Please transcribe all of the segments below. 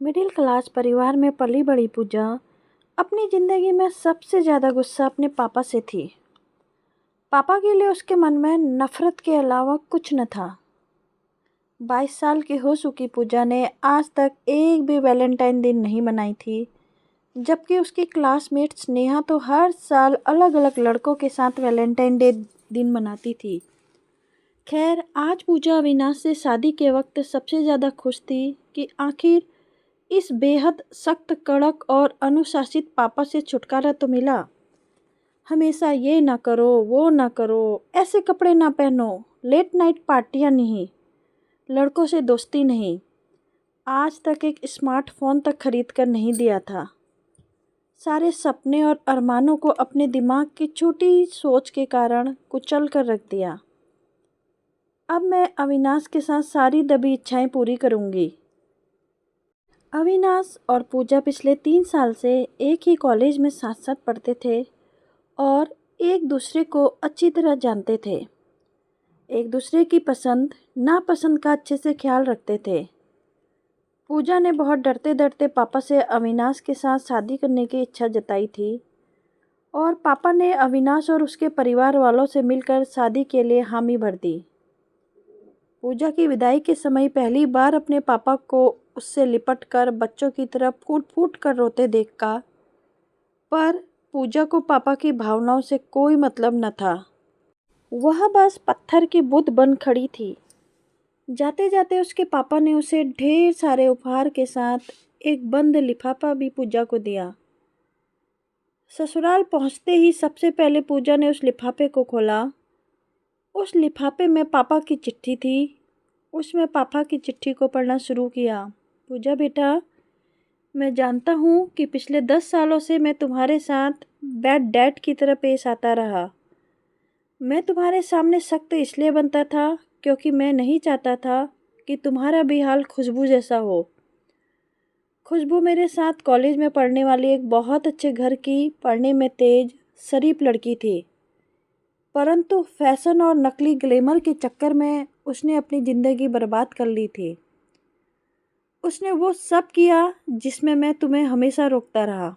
Middle class परिवार में पली बड़ी पूजा अपनी ज़िंदगी में सबसे ज़्यादा गुस्सा अपने पापा से थी। पापा के लिए उसके मन में नफ़रत के अलावा कुछ न था। 22 साल की हो चुकी पूजा ने आज तक एक भी वैलेंटाइन दिन नहीं मनाई थी, जबकि उसकी क्लासमेट स्नेहा तो हर साल अलग अलग लड़कों के साथ वैलेंटाइन डे दिन मनाती थी। खैर, आज पूजा अविनाश से शादी के वक्त सबसे ज़्यादा खुश थी कि आखिर इस बेहद सख्त, कड़क और अनुशासित पापा से छुटकारा तो मिला। हमेशा ये ना करो, वो ना करो, ऐसे कपड़े ना पहनो, लेट नाइट पार्टियाँ नहीं, लड़कों से दोस्ती नहीं। आज तक एक स्मार्टफोन तक खरीद कर नहीं दिया था। सारे सपने और अरमानों को अपने दिमाग की छोटी सोच के कारण कुचल कर रख दिया। अब मैं अविनाश के साथ सारी दबी इच्छाएं पूरी करूंगी। अविनाश और पूजा पिछले 3 साल से एक ही कॉलेज में साथ साथ पढ़ते थे और एक दूसरे को अच्छी तरह जानते थे। एक दूसरे की पसंद नापसंद का अच्छे से ख्याल रखते थे। पूजा ने बहुत डरते डरते पापा से अविनाश के साथ शादी करने की इच्छा जताई थी और पापा ने अविनाश और उसके परिवार वालों से मिलकर शादी के लिए हामी भर दी। पूजा की विदाई के समय पहली बार अपने पापा को उससे लिपट कर बच्चों की तरह फूट फूट कर रोते देखा, पर पूजा को पापा की भावनाओं से कोई मतलब न था। वह बस पत्थर की बुत बन खड़ी थी। जाते जाते उसके पापा ने उसे ढेर सारे उपहार के साथ एक बंद लिफाफा भी पूजा को दिया। ससुराल पहुंचते ही सबसे पहले पूजा ने उस लिफाफे को खोला। उस लिफाफे में पापा की चिट्ठी थी। उसमें पापा की चिट्ठी को पढ़ना शुरू किया। पूजा बेटा, मैं जानता हूँ कि पिछले 10 सालों से मैं तुम्हारे साथ बैड डैड की तरह पेश आता रहा। मैं तुम्हारे सामने सख्त इसलिए बनता था क्योंकि मैं नहीं चाहता था कि तुम्हारा भी हाल खुशबू जैसा हो। खुशबू मेरे साथ कॉलेज में पढ़ने वाली एक बहुत अच्छे घर की, पढ़ने में तेज, शरीफ लड़की थी, परंतु फैशन और नकली ग्लैमर के चक्कर में उसने अपनी ज़िंदगी बर्बाद कर ली थी। उसने वो सब किया जिसमें मैं तुम्हें हमेशा रोकता रहा।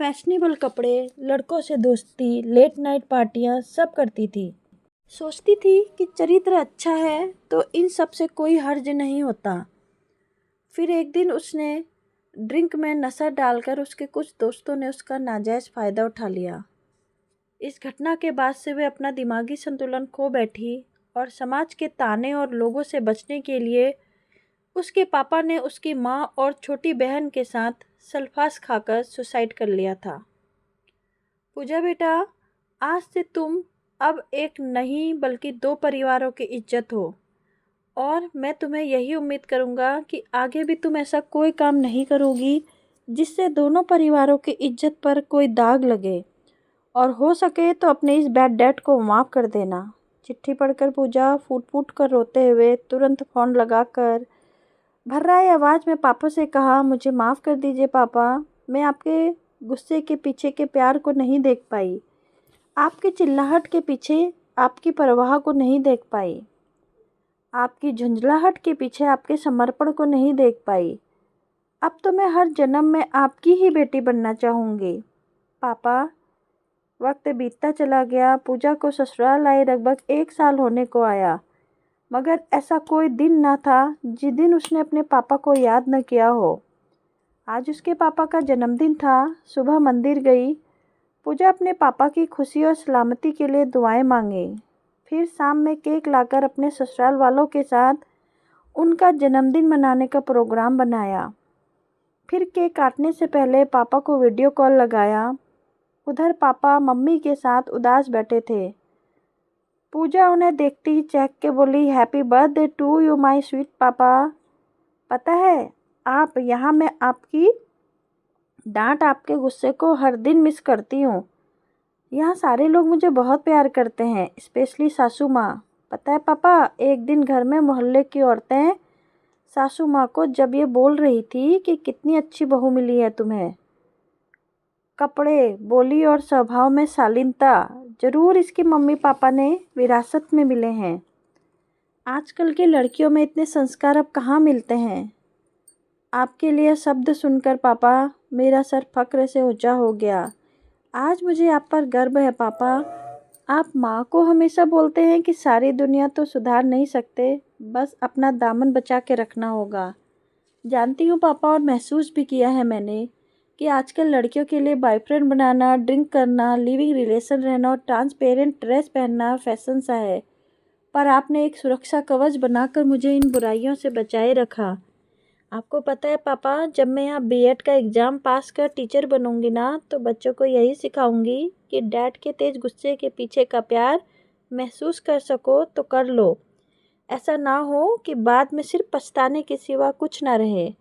फैशनेबल कपड़े, लड़कों से दोस्ती, लेट नाइट पार्टियाँ सब करती थी। सोचती थी कि चरित्र अच्छा है तो इन सब से कोई हर्ज नहीं होता। फिर एक दिन उसने ड्रिंक में नशा डालकर उसके कुछ दोस्तों ने उसका नाजायज़ फ़ायदा उठा लिया। इस घटना के बाद से वे अपना दिमागी संतुलन खो बैठी और समाज के ताने और लोगों से बचने के लिए उसके पापा ने उसकी माँ और छोटी बहन के साथ सल्फास खाकर सुसाइड कर लिया था। पूजा बेटा, आज से तुम अब एक नहीं बल्कि 2 परिवारों की इज्जत हो और मैं तुम्हें यही उम्मीद करूँगा कि आगे भी तुम ऐसा कोई काम नहीं करोगी जिससे दोनों परिवारों की इज्जत पर कोई दाग लगे, और हो सके तो अपने इस बैड डैड को माफ़ कर देना। चिट्ठी पढ़कर पूजा फूट फूट कर रोते हुए तुरंत फ़ोन लगाकर भर्राई आवाज़ में पापा से कहा, मुझे माफ़ कर दीजिए पापा, मैं आपके गुस्से के पीछे के प्यार को नहीं देख पाई, आपकी चिल्लाहट के पीछे आपकी परवाह को नहीं देख पाई, आपकी झुंझलाहट के पीछे आपके समर्पण को नहीं देख पाई। अब तो मैं हर जन्म में आपकी ही बेटी बनना चाहूँगी। पापा, वक्त बीतता चला गया। पूजा को ससुराल आए लगभग 1 साल होने को आया, मगर ऐसा कोई दिन ना था जिस दिन उसने अपने पापा को याद न किया हो। आज उसके पापा का जन्मदिन था। सुबह मंदिर गई। पूजा अपने पापा की खुशी और सलामती के लिए दुआएं मांगी। फिर शाम में केक लाकर अपने ससुराल वालों के साथ उनका जन्मदिन मनाने का प्रोग्राम बनाया। फिर केक काटने से पहले पापा को वीडियो कॉल लगाया। उधर पापा मम्मी के साथ उदास बैठे थे। पूजा उन्हें देखती ही चहक के बोली, happy birthday to you my sweet papa. पता है आप, यहाँ मैं आपकी डांट, आपके गुस्से को हर दिन मिस करती हूँ। यहाँ सारे लोग मुझे बहुत प्यार करते हैं, स्पेशली सासू माँ। पता है पापा, एक दिन घर में मोहल्ले की औरतें सासू माँ को जब ये बोल रही थी कि कितनी अच्छी बहू मिली है तुम्हें, कपड़े, बोली और स्वभाव में शालीनता जरूर इसके मम्मी पापा ने विरासत में मिले हैं। आजकल की लड़कियों में इतने संस्कार अब कहाँ मिलते हैं। आपके लिए शब्द सुनकर पापा मेरा सर फक्र से ऊंचा हो गया। आज मुझे आप पर गर्व है पापा। आप माँ को हमेशा बोलते हैं कि सारी दुनिया तो सुधार नहीं सकते, बस अपना दामन बचा के रखना होगा। जानती हूँ पापा, और महसूस भी किया है मैंने कि आजकल लड़कियों के लिए बॉयफ्रेंड बनाना, ड्रिंक करना, लिविंग रिलेशन रहना और ट्रांसपेरेंट ड्रेस पहनना फैशन सा है। पर आपने एक सुरक्षा कवच बनाकर मुझे इन बुराइयों से बचाए रखा। आपको पता है पापा, जब मैं यहाँ बीएड का एग्ज़ाम पास कर टीचर बनूंगी ना, तो बच्चों को यही सिखाऊंगी कि डैड के तेज गुस्से के पीछे का प्यार महसूस कर सको तो कर लो। ऐसा ना हो कि बाद में सिर्फ पछताने के सिवा कुछ ना रहे।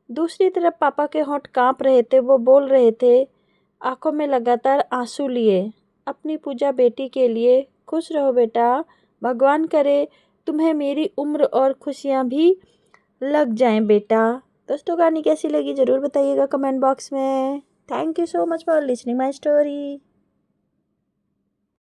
दूसरी तरफ पापा के होंठ कांप रहे थे। वो बोल रहे थे, आंखों में लगातार आंसू लिए, अपनी पूजा बेटी के लिए। खुश रहो बेटा, भगवान करे तुम्हें मेरी उम्र और खुशियाँ भी लग जाएं बेटा। दोस्तों, कहानी कैसी लगी ज़रूर बताइएगा कमेंट बॉक्स में। Thank you so much for listening my story.